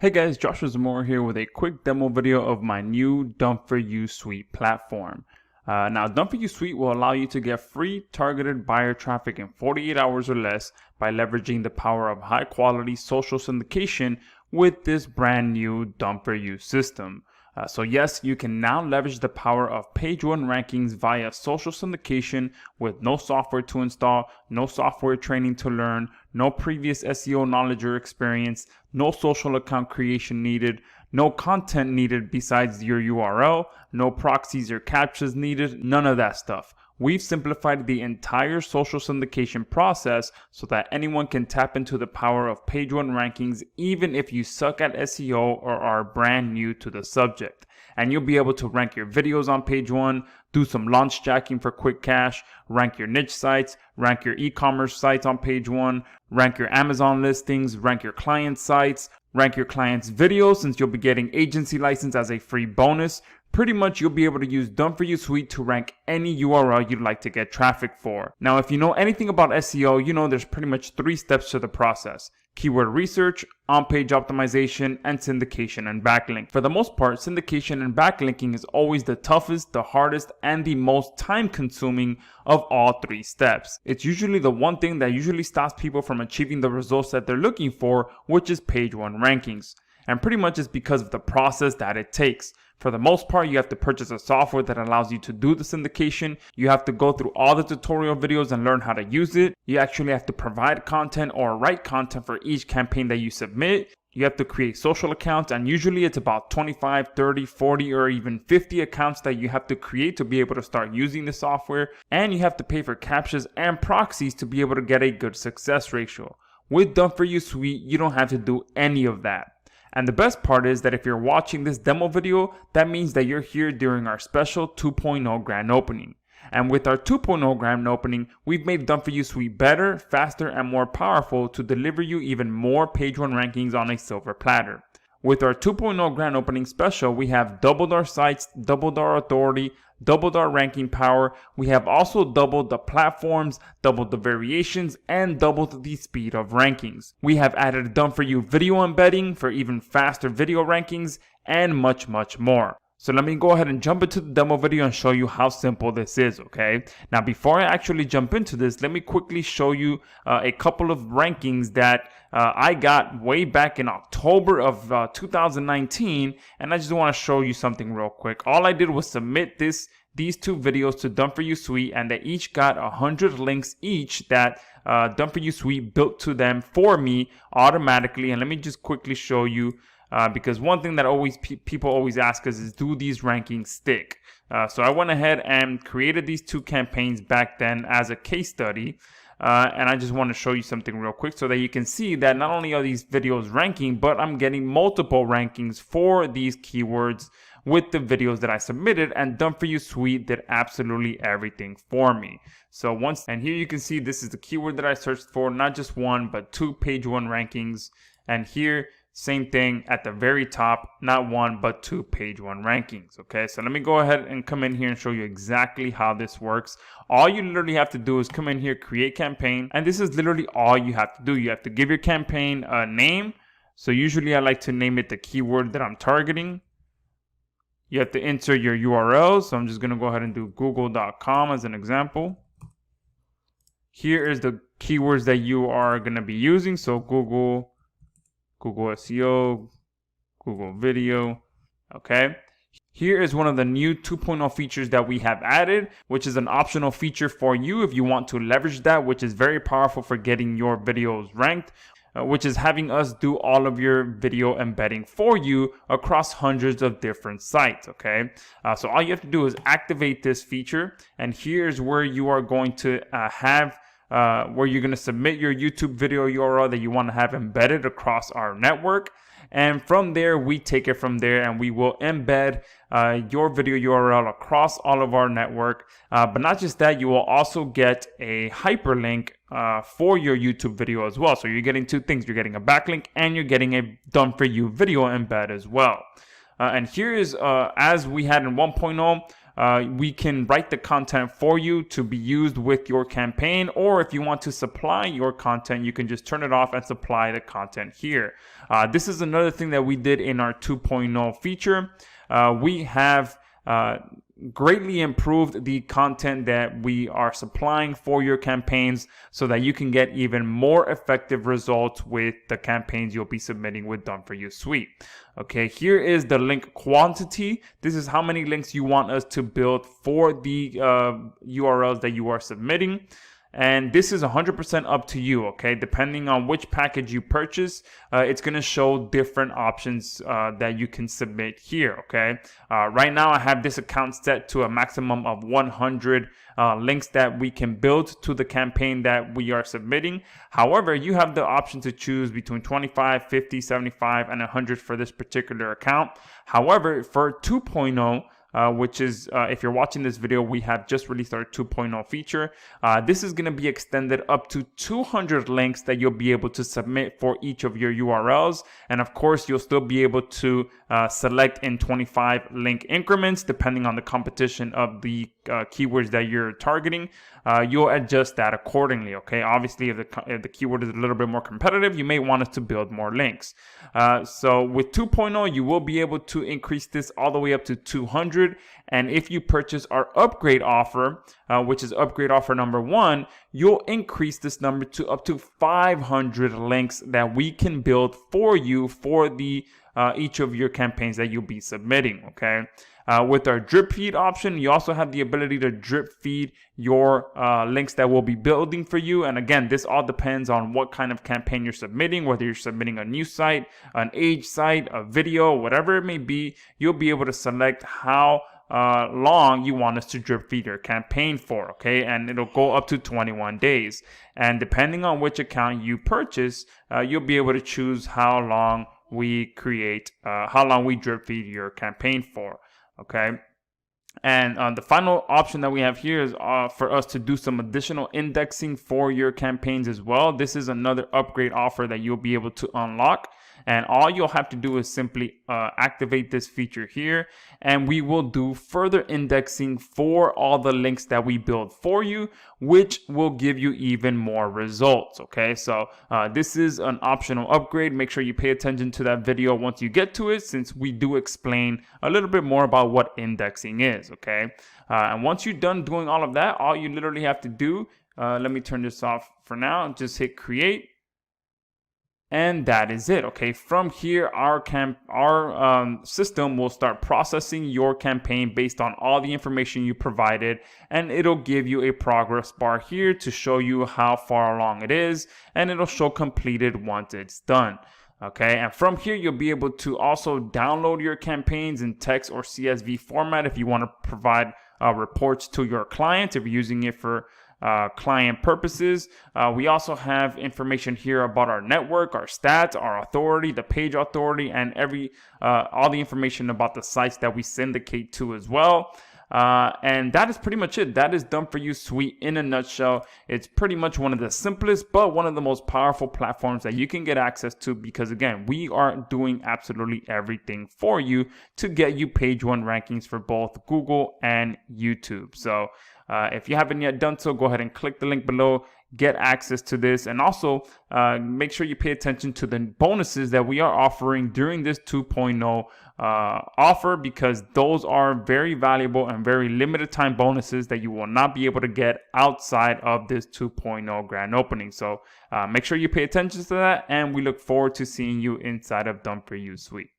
Hey guys, Joshua Zamora here with a quick demo video of my new DFY Suite platform. Now, DFY Suite will allow you to get free targeted buyer traffic in 48 hours or less by leveraging the power of high quality social syndication with this brand new DFY system. So yes, you can now leverage the power of page one rankings via social syndication with no software to install, no software training to learn, no previous SEO knowledge or experience, no social account creation needed, no content needed besides your URL, no proxies or captchas needed, none of that stuff. We've simplified the entire social syndication process so that anyone can tap into the power of page one rankings even if you suck at SEO or are brand new to the subject. And you'll be able to rank your videos on page one, do some launch jacking for quick cash, rank your niche sites, rank your e-commerce sites on page one, rank your Amazon listings, rank your client sites, rank your clients' videos since you'll be getting agency license as a free bonus. Pretty much you'll be able to use DFY Suite to rank any URL you'd like to get traffic for. Now, if you know anything about SEO, you know there's pretty much 3 steps to the process: keyword research, on-page optimization, and syndication and backlink. For the most part, syndication and backlinking is always the toughest, the hardest, and the most time-consuming of all 3 steps. It's usually the one thing that usually stops people from achieving the results that they're looking for, which is page one rankings. And pretty much it's because of the process that it takes. For the most part, you have to purchase a software that allows you to do the syndication. You have to go through all the tutorial videos and learn how to use it. You actually have to provide content or write content for each campaign that you submit. You have to create social accounts, and usually it's about 25, 30, 40, or even 50 accounts that you have to create to be able to start using the software. And you have to pay for captchas and proxies to be able to get a good success ratio. With DFY Suite, you don't have to do any of that. And the best part is that if you're watching this demo video, that means that you're here during our special 2.0 grand opening. And with our 2.0 grand opening, we've made DFY Suite better, faster, and more powerful to deliver you even more page one rankings on a silver platter. With our 2.0 grand opening special, we have doubled our sites, doubled our authority, doubled our ranking power. We have also doubled the platforms, doubled the variations, and doubled the speed of rankings. We have added DFY video embedding for even faster video rankings, and much, much more. So let me go ahead and jump into the demo video and show you how simple this is, okay? Now, before I actually jump into this, let me quickly show you a couple of rankings that I got way back in October of 2019, and I just want to show you something real quick. All I did was submit these 2 videos to DFY Suite, and they each got 100 links each that DFY Suite built to them for me automatically. And let me just quickly show you. Because one thing that people always ask us is, do these rankings stick? So I went ahead and created these 2 campaigns back then as a case study. And I just want to show you something real quick so that you can see that not only are these videos ranking, but I'm getting multiple rankings for these keywords with the videos that I submitted, and DFY Suite did absolutely everything for me. So and here you can see this is the keyword that I searched for, not just 1, but 2 page one rankings. And here, same thing at the very top, not 1, but 2 page one rankings. Okay, so let me go ahead and come in here and show you exactly how this works. All you literally have to do is come in here, create campaign, and this is literally all you have to do. You have to give your campaign a name. So usually I like to name it the keyword that I'm targeting. You have to enter your URL. So I'm just going to go ahead and do google.com as an example. Here is the keywords that you are going to be using. So Google SEO, Google video, okay? Here is one of the new 2.0 features that we have added, which is an optional feature for you if you want to leverage that, which is very powerful for getting your videos ranked, which is having us do all of your video embedding for you across hundreds of different sites, okay? So all you have to do is activate this feature, and here's where you are going to where you're going to submit your YouTube video URL that you want to have embedded across our network. And from there, we take it from there, and we will embed your video URL across all of our network. But not just that, you will also get a hyperlink for your YouTube video as well. So you're getting 2 things. You're getting a backlink, and you're getting a DFY video embed as well. And here is, as we had in 1.0, we can write the content for you to be used with your campaign, or if you want to supply your content, you can just turn it off and supply the content here. This is another thing that we did in our 2.0 feature. We have greatly improved the content that we are supplying for your campaigns so that you can get even more effective results with the campaigns you'll be submitting with Done For You Suite. Okay, here is the link quantity. This is how many links you want us to build for the URLs that you are submitting. And this is 100% up to you, okay? Depending on which package you purchase, it's going to show different options that you can submit here, okay? Right now, I have this account set to a maximum of 100 links that we can build to the campaign that we are submitting. However, you have the option to choose between 25, 50, 75, and 100 for this particular account. However, for 2.0, which is, if you're watching this video, we have just released our 2.0 feature. This is going to be extended up to 200 links that you'll be able to submit for each of your URLs. And of course, you'll still be able to select in 25 link increments, depending on the competition of the keywords that you're targeting. You'll adjust that accordingly, okay? Obviously, if the keyword is a little bit more competitive, you may want us to build more links. So with 2.0, you will be able to increase this all the way up to 200. And if you purchase our upgrade offer, which is upgrade offer number 1, you'll increase this number to up to 500 links that we can build for you for the each of your campaigns that you'll be submitting, okay? With our drip feed option, you also have the ability to drip feed your links that we'll be building for you. And again, this all depends on what kind of campaign you're submitting, whether you're submitting a new site, an age site, a video, whatever it may be. You'll be able to select how long you want us to drip feed your campaign for, okay? And it'll go up to 21 days. And depending on which account you purchase, you'll be able to choose how long we drip feed your campaign for. Okay, and the final option that we have here is for us to do some additional indexing for your campaigns as well. This is another upgrade offer that you'll be able to unlock. And all you'll have to do is simply activate this feature here, and we will do further indexing for all the links that we build for you, which will give you even more results. Okay, so this is an optional upgrade. Make sure you pay attention to that video once you get to it, since we do explain a little bit more about what indexing is. Okay, and once you're done doing all of that, all you literally have to do, let me turn this off for now, just hit create. And that is it. Okay, from here, our system will start processing your campaign based on all the information you provided, and it'll give you a progress bar here to show you how far along it is, and it'll show completed once it's done. Okay, and from here, you'll be able to also download your campaigns in text or CSV format if you want to provide reports to your clients, if you're using it for client purposes. We also have information here about our network, our stats, our authority, the page authority, and all the information about the sites that we syndicate to as well. And that is pretty much it. That is Done For You Suite in a nutshell. It's pretty much one of the simplest, but one of the most powerful platforms that you can get access to, because again, we are doing absolutely everything for you to get you page 1 rankings for both Google and YouTube. So if you haven't yet done so, go ahead and click the link below, get access to this, and also make sure you pay attention to the bonuses that we are offering during this 2.0 offer, because those are very valuable and very limited time bonuses that you will not be able to get outside of this 2.0 grand opening. So make sure you pay attention to that, and we look forward to seeing you inside of Done For You Suite.